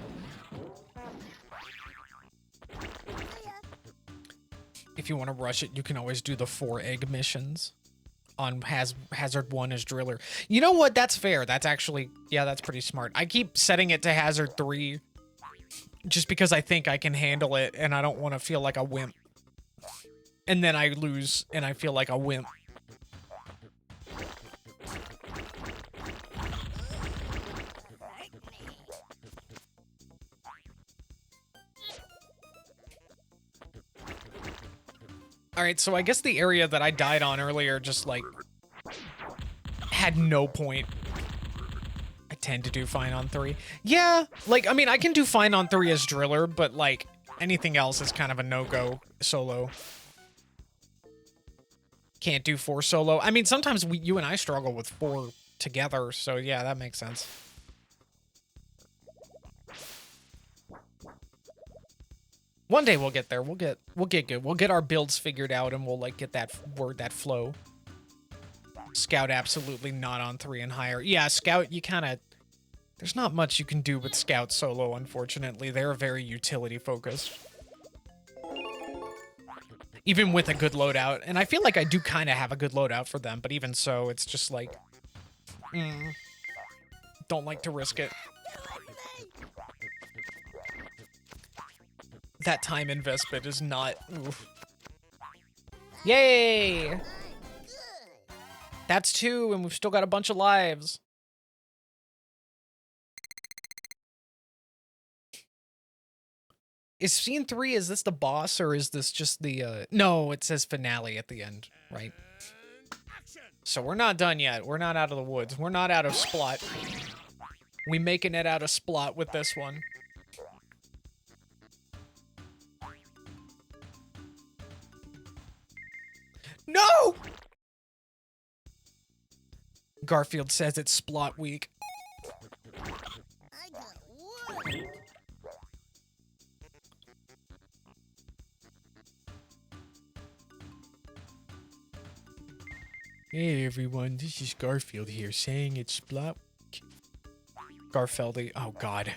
If you want to rush it, you can always do the 4 egg missions on Hazard 1 as Driller. You know what? That's fair. That's actually, yeah, that's pretty smart. I keep setting it to Hazard 3 just because I think I can handle it and I don't want to feel like a wimp. And then I lose and I feel like a wimp. Alright, so I guess the area that I died on earlier just, like, had no point. I tend to do fine on 3. Yeah, like, I mean, I can do fine on 3 as Driller, but, like, anything else is kind of a no-go solo. Can't do 4 solo. I mean, sometimes you and I struggle with 4 together, so yeah, that makes sense. One day we'll get there. We'll get good. We'll get our builds figured out and we'll like get that flow. Scout absolutely not on 3 and higher. Yeah, Scout, you kind of there's not much you can do with Scout solo, unfortunately. They're very utility focused. Even with a good loadout, and I feel like I do kind of have a good loadout for them, but even so, it's just like don't like to risk it. That time investment is not. Oof. Yay! That's 2, and we've still got a bunch of lives. Is scene 3, is this the boss, or is this just the, No, it says finale at the end, right? So we're not done yet. We're not out of the woods. We're not out of Splot. We making it out of Splot with this one. No! Garfield says it's Splot week. I got wood. Hey everyone, this is Garfield here saying it's Splot week. Garfeldy, oh god.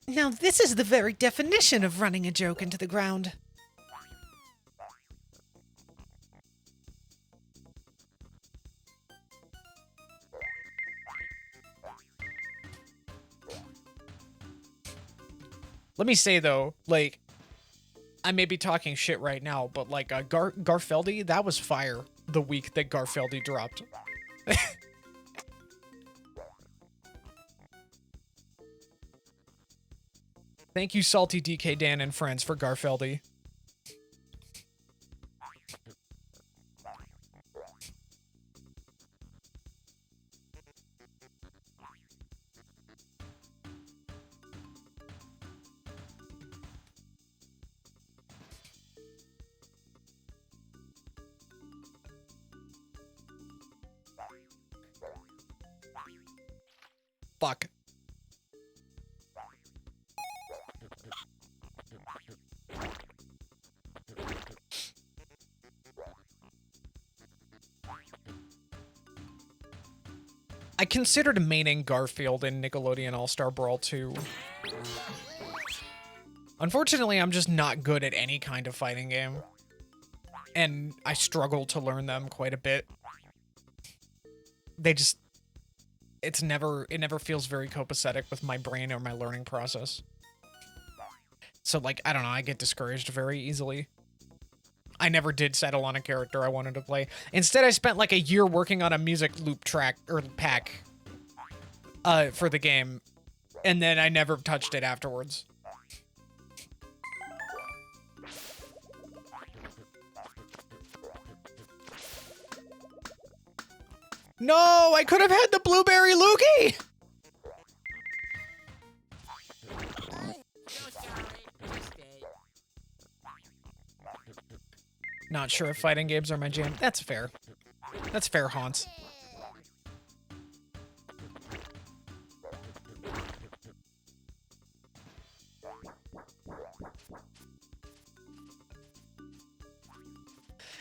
Now this is the very definition of running a joke into the ground. Let me say though, like, I may be talking shit right now, but like Garfeldy, that was fire the week that Garfeldy dropped. Thank you, Salty DK Dan and friends, for Garfeldy. Fuck. I considered maining Garfield in Nickelodeon All-Star Brawl 2. Unfortunately, I'm just not good at any kind of fighting game. And I struggle to learn them quite a bit. They just... it never feels very copacetic with my brain or my learning process. So, like, I don't know, I get discouraged very easily. I never did settle on a character I wanted to play. Instead, I spent like a year working on a music loop track or pack for the game, and then I never touched it afterwards. No, I could have had the blueberry loogie. Not sure if fighting games are my jam. That's fair. That's fair, Hans.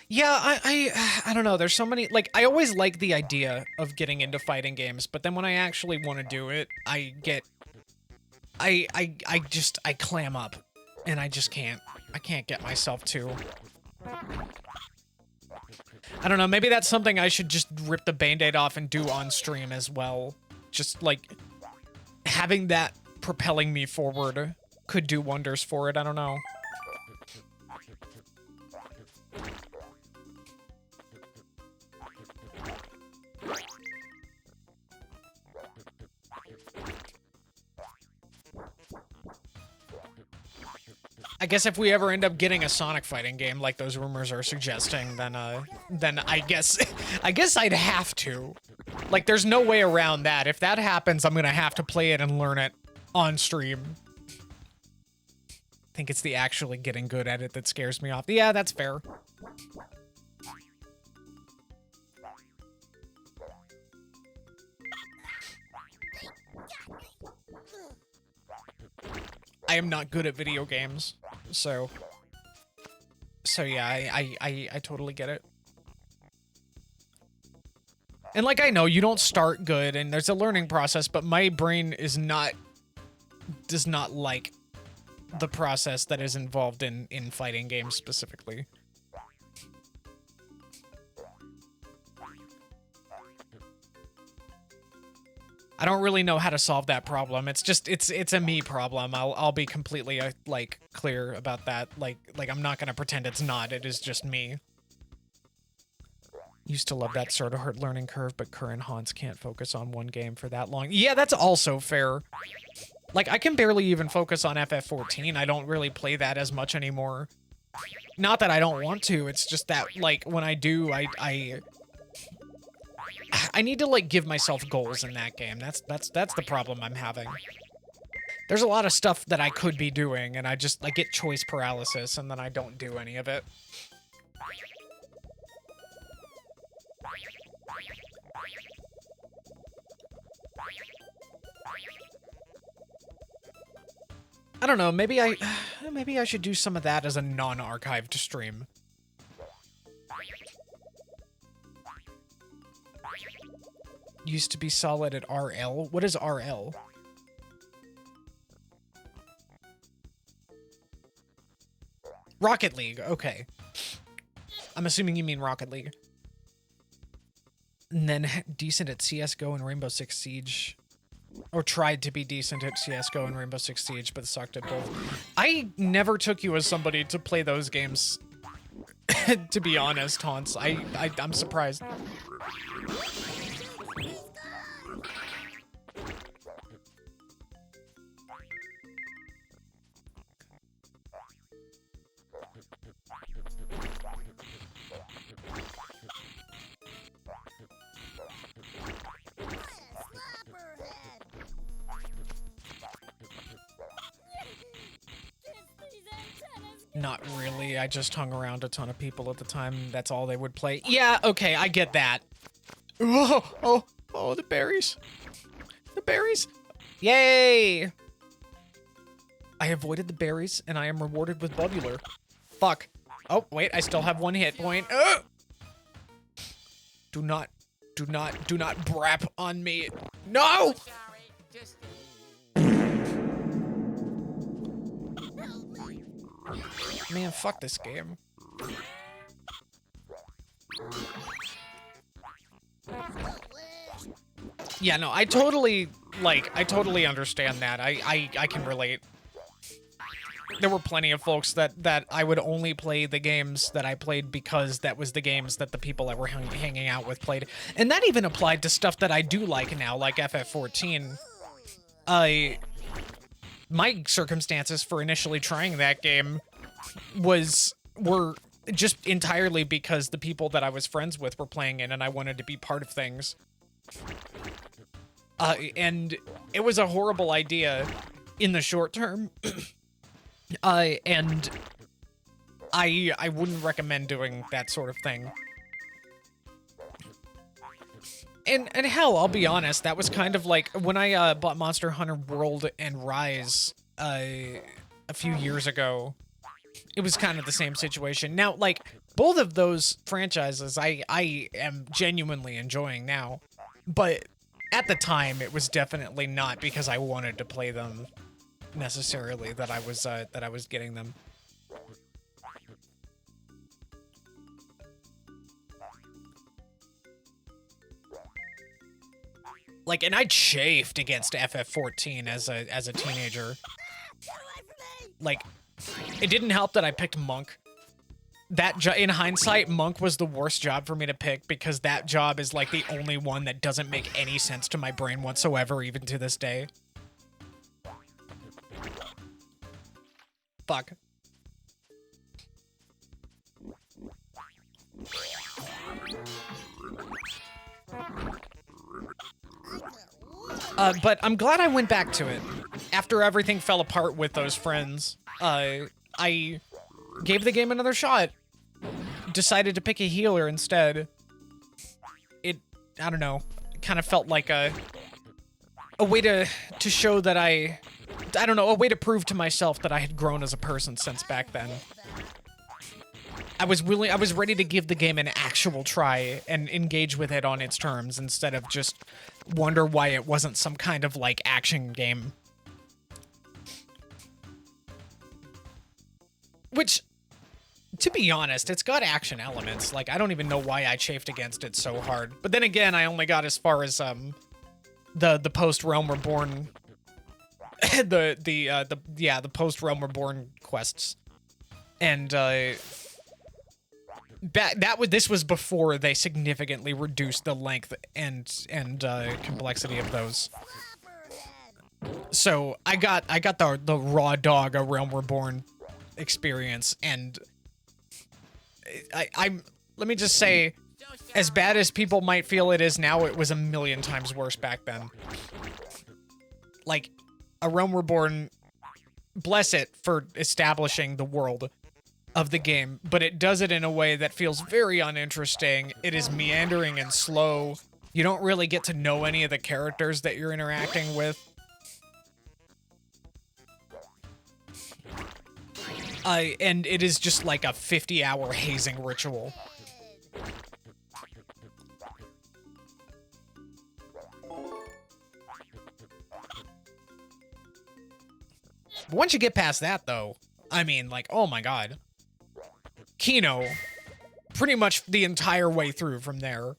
Yeah, I don't know. There's so many, like, I always like the idea of getting into fighting games, but then when I actually want to do it, I clam up, and I just can't. I can't get myself to. I don't know, maybe that's something I should just rip the Band-Aid off and do on stream as well. Just, like, having that propelling me forward could do wonders for it, I don't know. I guess if we ever end up getting a Sonic fighting game like those rumors are suggesting, then I guess I'd have to. Like, there's no way around that. If that happens, I'm gonna have to play it and learn it on stream. I think it's the actually getting good at it that scares me off. Yeah, that's fair. I am not good at video games, so yeah, I totally get it. And like, I know you don't start good and there's a learning process, but my brain does not like the process that is involved in fighting games specifically. I don't really know how to solve that problem. It's just, it's a me problem. I'll be completely, like, clear about that. Like, I'm not gonna pretend it's not. It is just me. Used to love that sort of hard learning curve, but current Hans can't focus on one game for that long. Yeah, that's also fair. Like, I can barely even focus on FF14. I don't really play that as much anymore. Not that I don't want to, it's just that, like, when I do, I need to, like, give myself goals in that game. That's the problem I'm having. There's a lot of stuff that I could be doing, and I get choice paralysis, and then I don't do any of it. I don't know, maybe I should do some of that as a non-archived stream. Used to be solid at RL. What is RL? Rocket League, okay. I'm assuming you mean Rocket League. And then decent at CSGO and Rainbow Six Siege. Or tried to be decent at CSGO and Rainbow Six Siege, but sucked at both. I never took you as somebody to play those games, to be honest, Hans. I'm surprised. Not really, I just hung around a ton of people at the time. That's all they would play. Yeah, okay, I get that. Oh, the berries. The berries. Yay! I avoided the berries, and I am rewarded with Bubular. Fuck. Oh, wait, I still have one hit point. Do not brap on me. No! Man, fuck this game. Yeah, no, I totally understand that. I can relate. there were plenty of folks that I would only play the games that I played because that was the games that the people I were hanging out with played. And that even applied to stuff that I do like now, like FF14. My circumstances for initially trying that game were just entirely because the people that I was friends with were playing it and I wanted to be part of things. And it was a horrible idea in the short term. And I wouldn't recommend doing that sort of thing. And hell, I'll be honest, that was kind of like when I bought Monster Hunter World and Rise a few years ago. It was kind of the same situation. Now, like, both of those franchises I am genuinely enjoying now. But at the time, it was definitely not because I wanted to play them necessarily that I was getting them. Like, and I chafed against FF14 as a teenager. Like, it didn't help that I picked Monk. In hindsight, Monk was the worst job for me to pick because that job is like the only one that doesn't make any sense to my brain whatsoever, even to this day. Fuck. But I'm glad I went back to it. After everything fell apart with those friends, I gave the game another shot. Decided to pick a healer instead. I don't know, kind of felt like a way to show that I don't know, a way to prove to myself that I had grown as a person since back then. I was ready to give the game an actual try and engage with it on its terms instead of just wonder why it wasn't some kind of, like, action game. Which, to be honest, it's got action elements. Like, I don't even know why I chafed against it so hard. But then again, I only got as far as, the post-Realm Reborn... the post-Realm Reborn quests. And, this was before they significantly reduced the length and complexity of those. So I got the raw dog a Realm Reborn experience, and I'm let me just say, as bad as people might feel it is now, it was a million times worse back then. Like, a Realm Reborn, bless it for establishing the world of the game, but it does it in a way that feels very uninteresting. It is meandering and slow. You don't really get to know any of the characters that you're interacting with. And it is just like a 50-hour hazing ritual. But once you get past that, though, I mean, like, oh my god. Kino, pretty much the entire way through from there.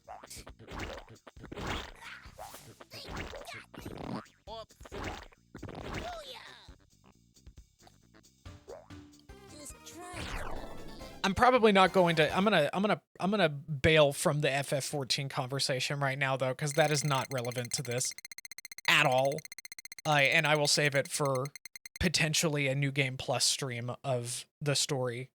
I'm probably not going to. I'm gonna bail from the FF14 conversation right now, though, because that is not relevant to this at all. And I will save it for potentially a New Game Plus stream of the story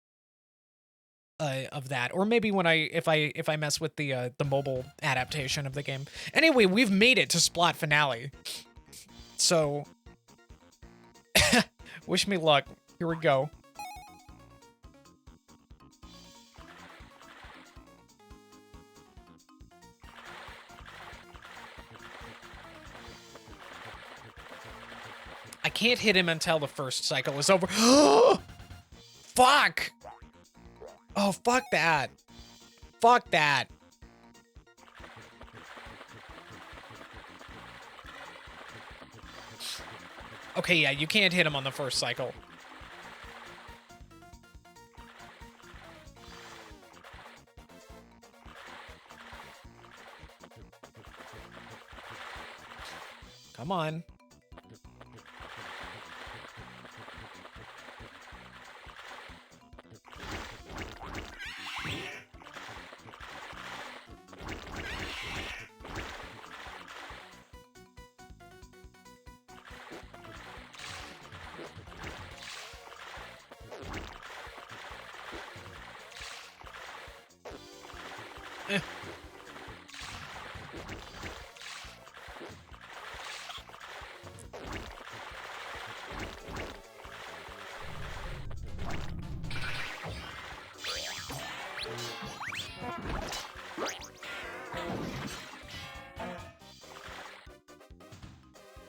of that, or maybe when if I mess with the mobile adaptation of the game. Anyway, we've made it to Splot finale, so wish me luck. Here we go. I can't hit him until the first cycle is over. Fuck! Oh, fuck that. Fuck that. Okay, yeah, you can't hit him on the first cycle. Come on.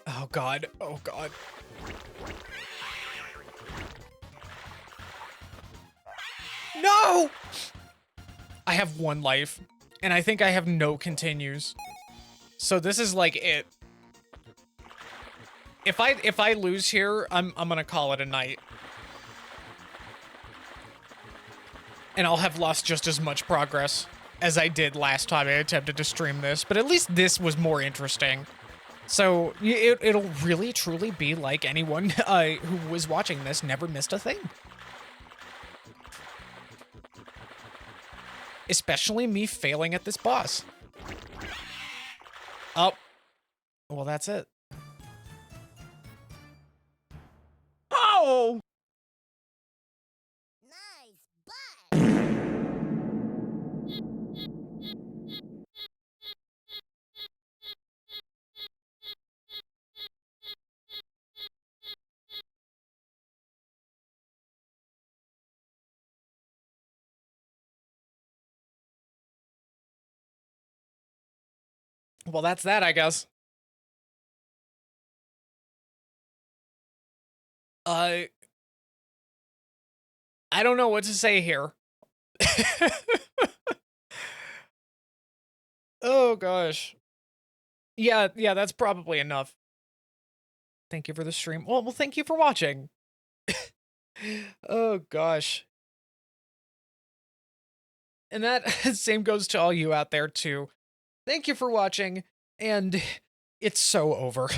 Oh god. Oh god. No! I have 1 life, and I think I have no continues. So this is like it. If I lose here, I'm gonna call it a night. And I'll have lost just as much progress as I did last time I attempted to stream this, but at least this was more interesting. So it'll really truly be like anyone who was watching this never missed a thing. Especially me failing at this boss. Oh. Well, that's it. Oh! Nice butt. Well, that's that, I guess. I don't know what to say here. Oh gosh. Yeah, that's probably enough. Thank you for the stream. Well, thank you for watching. Oh gosh. And that same goes to all you out there too. Thank you for watching, and it's so over.